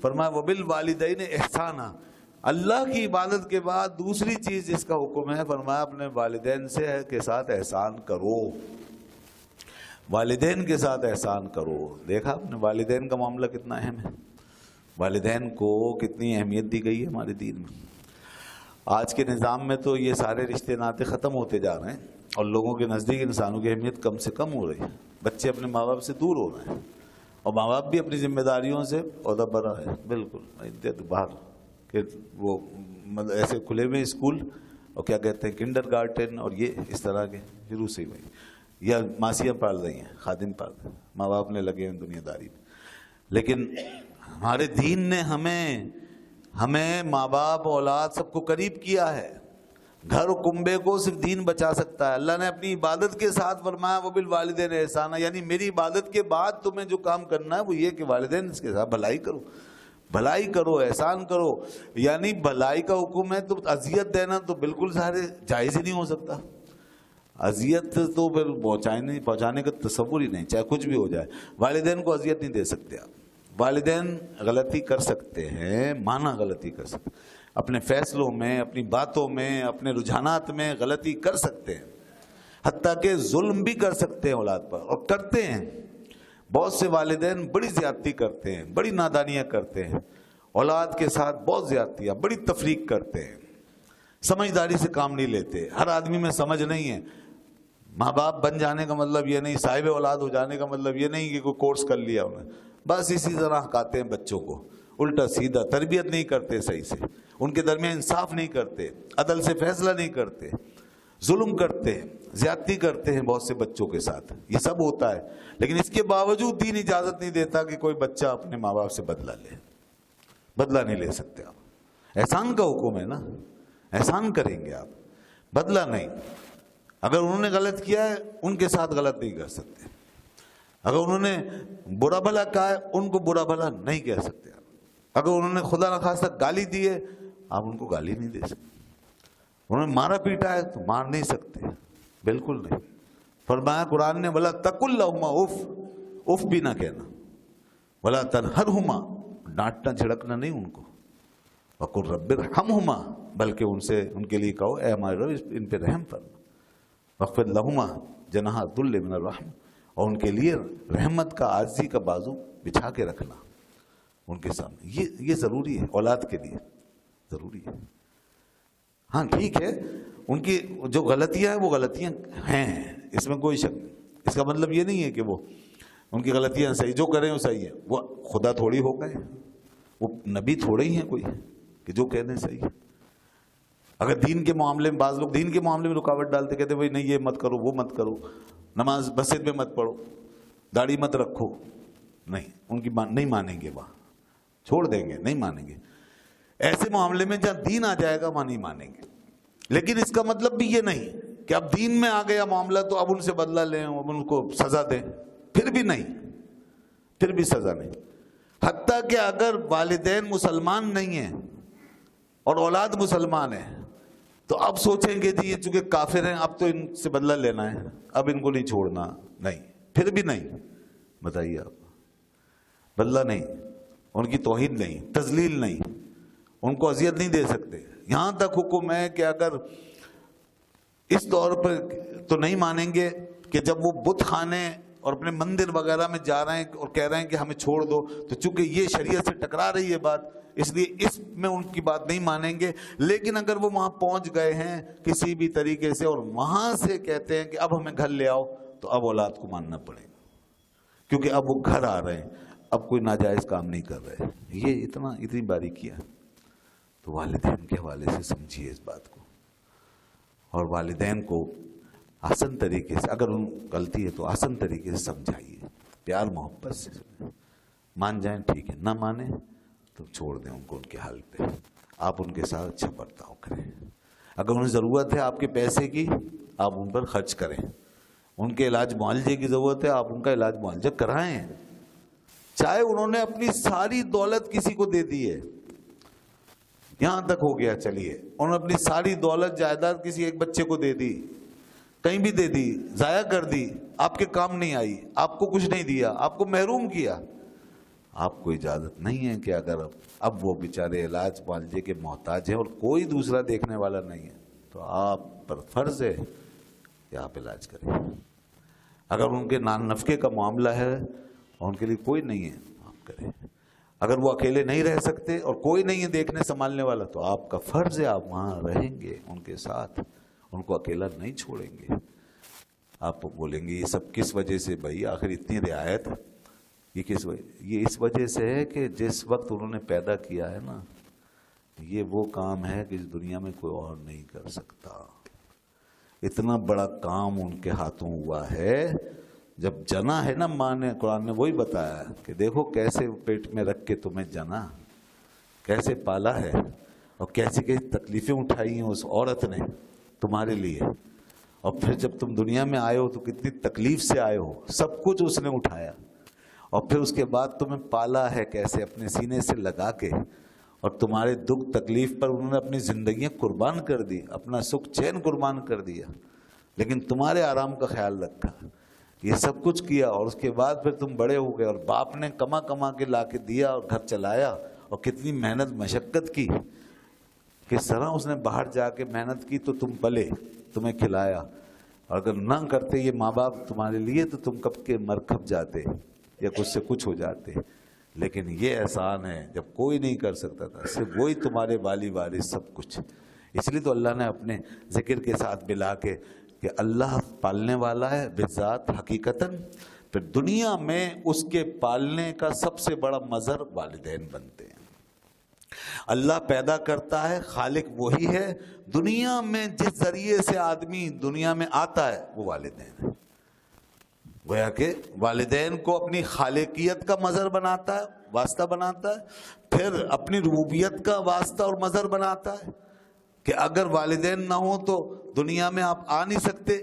فرمایا وبالوالدین احسانا، اللہ کی عبادت کے بعد دوسری چیز جس کا حکم ہے فرمایا اپنے والدین سے کے ساتھ احسان کرو، والدین کے ساتھ احسان کرو۔ دیکھا اپنے والدین کا معاملہ کتنا اہم ہے، والدین کو کتنی اہمیت دی گئی ہے ہمارے دین میں۔ آج کے نظام میں تو یہ سارے رشتے ناطے ختم ہوتے جا رہے ہیں اور لوگوں کے نزدیک انسانوں کی اہمیت کم سے کم ہو رہی ہے، بچے اپنے ماں باپ سے دور ہو رہے ہیں اور ماں باپ بھی اپنی ذمہ داریوں سے عہدہ برا ہے۔ بالکل باہر کہ وہ ایسے کھلے ہوئے اسکول اور کیا کہتے ہیں کنڈر گارٹن اور یہ اس طرح کے شروع سے ہوئی، یا ماسیاں پال رہی ہیں، خادم پال رہے ہیں، ماں باپ نے لگے ہیں دنیا داری میں۔ لیکن ہمارے دین نے ہمیں ماں باپ اولاد سب کو قریب کیا ہے۔ گھر و کنبے کو صرف دین بچا سکتا ہے۔ اللہ نے اپنی عبادت کے ساتھ فرمایا وبالوالدین احسانا، یعنی میری عبادت کے بعد تمہیں جو کام کرنا ہے وہ یہ کہ والدین کے ساتھ بھلائی کرو، بھلائی کرو، احسان کرو۔ یعنی بھلائی کا حکم ہے تو اذیت دینا تو بالکل سارے جائز ہی نہیں ہو سکتا۔ اذیت تو پھر پہنچانے کا تصور ہی نہیں، چاہے کچھ بھی ہو جائے۔ والدین کو اذیت نہیں دے سکتے آپ۔ والدین غلطی کر سکتے ہیں، مانا غلطی کر سکتے ہیں، اپنے فیصلوں میں، اپنی باتوں میں، اپنے رجحانات میں غلطی کر سکتے ہیں، حتیٰ کہ ظلم بھی کر سکتے ہیں اولاد پر، اور کرتے ہیں۔ بہت سے والدین بڑی زیادتی کرتے ہیں، بڑی نادانیاں کرتے ہیں، اولاد کے ساتھ بہت زیادتیاں، بڑی تفریق کرتے ہیں، سمجھداری سے کام نہیں لیتے۔ ہر آدمی میں سمجھ نہیں ہے۔ ماں باپ بن جانے کا مطلب یہ نہیں، صاحب اولاد ہو جانے کا مطلب یہ نہیں کہ کوئی کورس کر لیا انہیں، بس اسی طرح ہکاتے ہیں بچوں کو، الٹا سیدھا، تربیت نہیں کرتے صحیح سے، ان کے درمیان انصاف نہیں کرتے، عدل سے فیصلہ نہیں کرتے، ظلم کرتے ہیں، زیادتی کرتے ہیں بہت سے بچوں کے ساتھ۔ یہ سب ہوتا ہے، لیکن اس کے باوجود دین اجازت نہیں دیتا کہ کوئی بچہ اپنے ماں باپ سے بدلہ لے۔ بدلہ نہیں لے سکتے آپ، احسان کا حکم ہے نا، احسان کریں گے آپ، بدلہ نہیں۔ اگر انہوں نے غلط کیا ہے ان کے ساتھ غلط نہیں کر سکتے، اگر انہوں نے برا بھلا کہا ہے ان کو برا بھلا نہیں کہہ سکتے آپ، اگر انہوں نے خدا نخواستہ گالی دی ہے آپ ان کو گالی نہیں دے سکتے، انہوں نے مارا پیٹا ہے تو مار نہیں سکتے، بالکل نہیں۔ فرمایا قرآن نے وَلَا تَقُلْ لَهُمَا اُف، اف بھی نہ کہنا، وَلَا تَنْهَرْهُمَا، ڈانٹنا جھڑکنا نہیں ان کو، وَقُلْ رَبِّ ارْحَمْهُمَا، بلکہ ان کے لیے کہو اے ہمارے رب ان پہ رحم فرما، وَاخْفِضْ لَهُمَا جَنَاحَ الذُّلِّ مِنَ الرَّحْمَةِ، اور ان کے لیے رحمت کا عاجزی کا بازو بچھا کے رکھنا ان کے سامنے، یہ ضروری ہے، اولاد کے لیے ضروری ہے۔ ہاں ٹھیک ہے، ان کی جو غلطیاں ہیں وہ غلطیاں ہیں، اس میں کوئی شک نہیں، اس کا مطلب یہ نہیں ہے کہ وہ ان کی غلطیاں صحیح، جو کریں وہ صحیح ہے، وہ خدا تھوڑی ہو گئے، وہ نبی تھوڑے ہی ہیں کوئی کہ جو کہنے صحیح ہے۔ اگر دین کے معاملے میں بعض لوگ دین کے معاملے میں رکاوٹ ڈالتے، کہتے بھائی نہیں یہ مت کرو وہ مت کرو، نماز مسجد میں مت پڑھو، داڑھی مت رکھو، نہیں ان کی نہیں مانیں گے، وہاں چھوڑ دیں گے، نہیں مانیں گے۔ ایسے معاملے میں جہاں دین آ جائے گا وہاں نہیں مانیں گے، لیکن اس کا مطلب بھی یہ نہیں کہ اب دین میں آ گیا معاملہ تو اب ان سے بدلہ لیں، اب ان کو سزا دیں، پھر بھی نہیں، پھر بھی سزا نہیں۔ حتیٰ کہ اگر والدین مسلمان نہیں ہیں اور اولاد مسلمان ہے تو اب سوچیں گے جی یہ چونکہ کافر ہیں اب تو ان سے بدلہ لینا ہے، اب ان کو نہیں چھوڑنا، نہیں، پھر بھی نہیں۔ بتائیے آپ، بدلہ نہیں، ان کی توہین نہیں، تذلیل نہیں، ان کو اذیت نہیں دے سکتے۔ یہاں تک حکم ہے کہ اگر اس طور پر تو نہیں مانیں گے کہ جب وہ بت خانے اور اپنے مندر وغیرہ میں جا رہے ہیں اور کہہ رہے ہیں کہ ہمیں چھوڑ دو، تو چونکہ یہ شریعت سے ٹکرا رہی ہے بات، اس لیے اس میں ان کی بات نہیں مانیں گے۔ لیکن اگر وہ وہاں پہنچ گئے ہیں کسی بھی طریقے سے اور وہاں سے کہتے ہیں کہ اب ہمیں گھر لے آؤ، تو اب اولاد کو ماننا پڑے گا، کیونکہ اب وہ گھر آ رہے ہیں، اب کوئی ناجائز کام نہیں کر رہے۔ یہ اتنی باریکیاں، تو والدین کے حوالے سے سمجھیے اس بات کو، اور والدین کو آسان طریقے سے، اگر ان غلطی ہے تو آسان طریقے سے سمجھائیے، پیار محبت سے۔ مان جائیں ٹھیک ہے، نہ مانیں تو چھوڑ دیں ان کو ان کے حال پہ، آپ ان کے ساتھ اچھا برتاؤ کریں۔ اگر انہیں ضرورت ہے آپ کے پیسے کی، آپ ان پر خرچ کریں، ان کے علاج معالجے کی ضرورت ہے آپ ان کا علاج معالجہ کرائیں، چاہے انہوں نے اپنی ساری دولت کسی کو دے دی ہے، یہاں تک ہو گیا، چلیے انہوں نے اپنی ساری دولت جائیداد کسی ایک بچے کو دے دی، کہیں بھی دے دی، ضائع کر دی، آپ کے کام نہیں آئی، آپ کو کچھ نہیں دیا، آپ کو محروم کیا، آپ کو اجازت نہیں ہے کہ اگر اب وہ بیچارے علاج معالجے کے محتاج ہیں اور کوئی دوسرا دیکھنے والا نہیں ہے تو آپ پر فرض ہے کہ آپ علاج کریں. اگر ان کے نان نفقے کا معاملہ ہے اور ان کے لیے کوئی نہیں ہے آپ کریں. اگر وہ اکیلے نہیں رہ سکتے اور کوئی نہیں ہے دیکھنے سنبھالنے والا تو آپ کا فرض ہے آپ وہاں رہیں گے ان کے ساتھ, ان کو اکیلا نہیں چھوڑیں گے. آپ بولیں گے یہ سب کس وجہ سے بھائی, آخر اتنی رعایت یہ کس وجہ؟ یہ اس وجہ سے ہے کہ جس وقت انہوں نے پیدا کیا ہے نا, یہ وہ کام ہے کہ اس دنیا میں کوئی اور نہیں کر سکتا. اتنا بڑا کام ان کے ہاتھوں ہوا ہے. جب جنا ہے نا ماں نے, قرآن نے وہی بتایا کہ دیکھو کیسے پیٹ میں رکھ کے تمہیں جنا, کیسے پالا ہے اور کیسی کیسی تکلیفیں اٹھائی ہیں اس عورت نے تمہارے لیے. اور پھر جب تم دنیا میں آئے ہو تو کتنی تکلیف سے آئے ہو, سب کچھ اس نے اٹھایا. اور پھر اس کے بعد تمہیں پالا ہے کیسے, اپنے سینے سے لگا کے, اور تمہارے دکھ تکلیف پر انہوں نے اپنی زندگیاں قربان کر دی, اپنا سکھ چین قربان کر دیا, لیکن تمہارے آرام کا خیال رکھا. یہ سب کچھ کیا اور اس کے بعد پھر تم بڑے ہو گئے اور باپ نے کما کما کے لا کے دیا اور گھر چلایا, اور کتنی محنت مشقت کی, کس طرح اس نے باہر جا کے محنت کی تو تم پلے, تمہیں کھلایا. اور اگر نہ کرتے یہ ماں باپ تمہارے لیے تو تم کب کے مر کھپ جاتے یا کچھ سے کچھ ہو جاتے. لیکن یہ احسان ہے جب کوئی نہیں کر سکتا تھا, صرف وہی تمہارے والی وارث سب کچھ. اس لیے تو اللہ نے اپنے ذکر کے ساتھ ملا کے کہ اللہ پالنے والا ہے بذات حقیقتاً, پھر دنیا میں اس کے پالنے کا سب سے بڑا مظہر والدین بنتے ہیں. اللہ پیدا کرتا ہے, خالق وہی ہے, دنیا میں جس ذریعے سے آدمی دنیا میں آتا ہے وہ والدین ہے. گویا کہ والدین کو اپنی خالقیت کا مظہر بناتا ہے, واسطہ بناتا ہے, پھر اپنی ربوبیت کا واسطہ اور مظہر بناتا ہے کہ اگر والدین نہ ہوں تو دنیا میں آپ آ نہیں سکتے.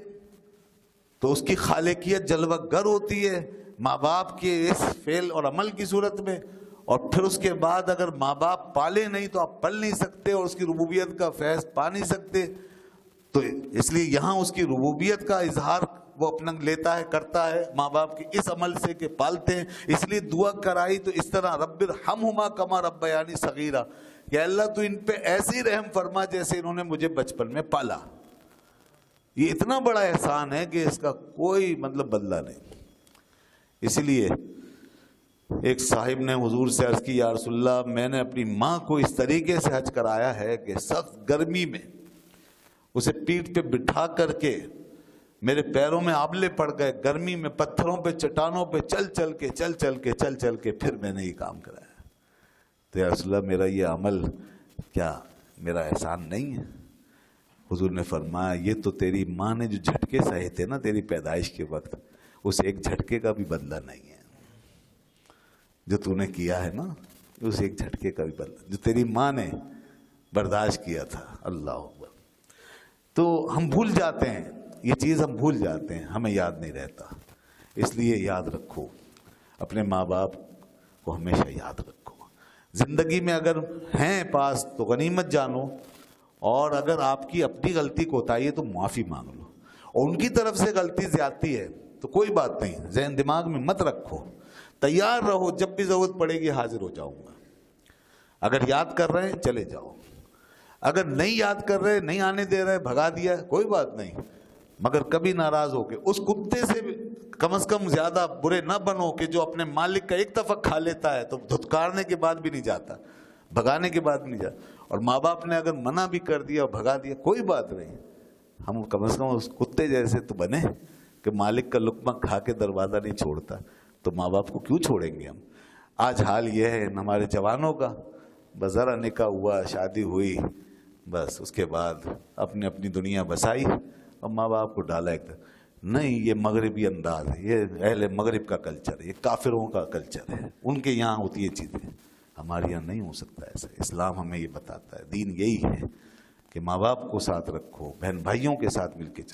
تو اس کی خالقیت جلوہ گر ہوتی ہے ماں باپ کے اس فعل اور عمل کی صورت میں. اور پھر اس کے بعد اگر ماں باپ پالے نہیں تو آپ پل نہیں سکتے اور اس کی ربوبیت کا فیض پا نہیں سکتے. تو اس لیے یہاں اس کی ربوبیت کا اظہار وہ اپنا لیتا ہے, کرتا ہے ماں باپ کے اس عمل سے کہ پالتے ہیں. اس لیے دعا کرائی تو اس طرح رب ارحمہما کما ربیانی صغیرا, کہ اللہ تو ان پہ ایسی رحم فرما جیسے انہوں نے مجھے بچپن میں پالا. یہ اتنا بڑا احسان ہے کہ اس کا کوئی مطلب بدلہ نہیں. اس لیے ایک صاحب نے حضور سے عرض کی, یا رسول اللہ میں نے اپنی ماں کو اس طریقے سے حج کرایا ہے کہ سخت گرمی میں اسے پیٹھ پہ بٹھا کر کے میرے پیروں میں آبلے پڑ گئے, گرمی میں پتھروں پہ چٹانوں پہ چل چل کے پھر میں نے یہ کام کرایا. تو یا رسول اللہ میرا یہ عمل کیا میرا احسان نہیں ہے؟ حضور نے فرمایا یہ تو تیری ماں نے جو جھٹکے سہے تھے نا تیری پیدائش کے وقت, اس ایک جھٹکے کا بھی بدلہ نہیں ہے جو تو نے کیا ہے نا, اس ایک جھٹکے کا بھی بدلہ جو تیری ماں نے برداشت کیا تھا. اللہ اکبر. تو ہم بھول جاتے ہیں, یہ چیز ہم بھول جاتے ہیں, ہمیں یاد نہیں رہتا. اس لیے یاد رکھو, اپنے ماں باپ کو ہمیشہ یاد رکھو. زندگی میں اگر ہیں پاس تو غنیمت جانو, اور اگر آپ کی اپنی غلطی کوتاہی ہے تو معافی مانگ لو, اور ان کی طرف سے غلطی زیادتی ہے تو کوئی بات نہیں, ذہن دماغ میں مت رکھو, تیار رہو, جب بھی ضرورت پڑے گی حاضر ہو جاؤں گا. اگر یاد کر رہے ہیں چلے جاؤ, اگر نہیں یاد کر رہے, نہیں آنے دے رہے, بھگا دیا, کوئی بات نہیں, مگر کبھی ناراض ہو کے اس کتے سے کم از کم زیادہ برے نہ بنو کہ جو اپنے مالک کا ایک دفعہ کھا لیتا ہے تو دھتکارنے کے بعد بھی نہیں جاتا, بھگانے کے بعد بھی نہیں جاتا. اور ماں باپ نے اگر منع بھی کر دیا اور بھگا دیا کوئی بات نہیں, ہم کم از کم اس کتے جیسے تو بنے کہ مالک کا لقمہ کھا کے دروازہ نہیں چھوڑتا, تو ماں باپ کو کیوں چھوڑیں گے ہم. آج حال یہ ہے ہمارے جوانوں کا, بس ذرا نکاح ہوا, شادی ہوئی, بس اس کے بعد اپنی اپنی دنیا بسائی اور ماں باپ کو ڈالا ایک نہیں. یہ مغربی انداز ہے, یہ اہل مغرب کا کلچر ہے, یہ کافروں کا کلچر ہے, ان کے یہاں ہوتی یہ چیزیں, ہمارے یہاں نہیں ہو سکتا ایسا. اسلام ہمیں یہ بتاتا ہے, دین یہی ہے کہ ماں باپ کو ساتھ رکھو, بہن بھائیوں کے ساتھ مل کے چلو.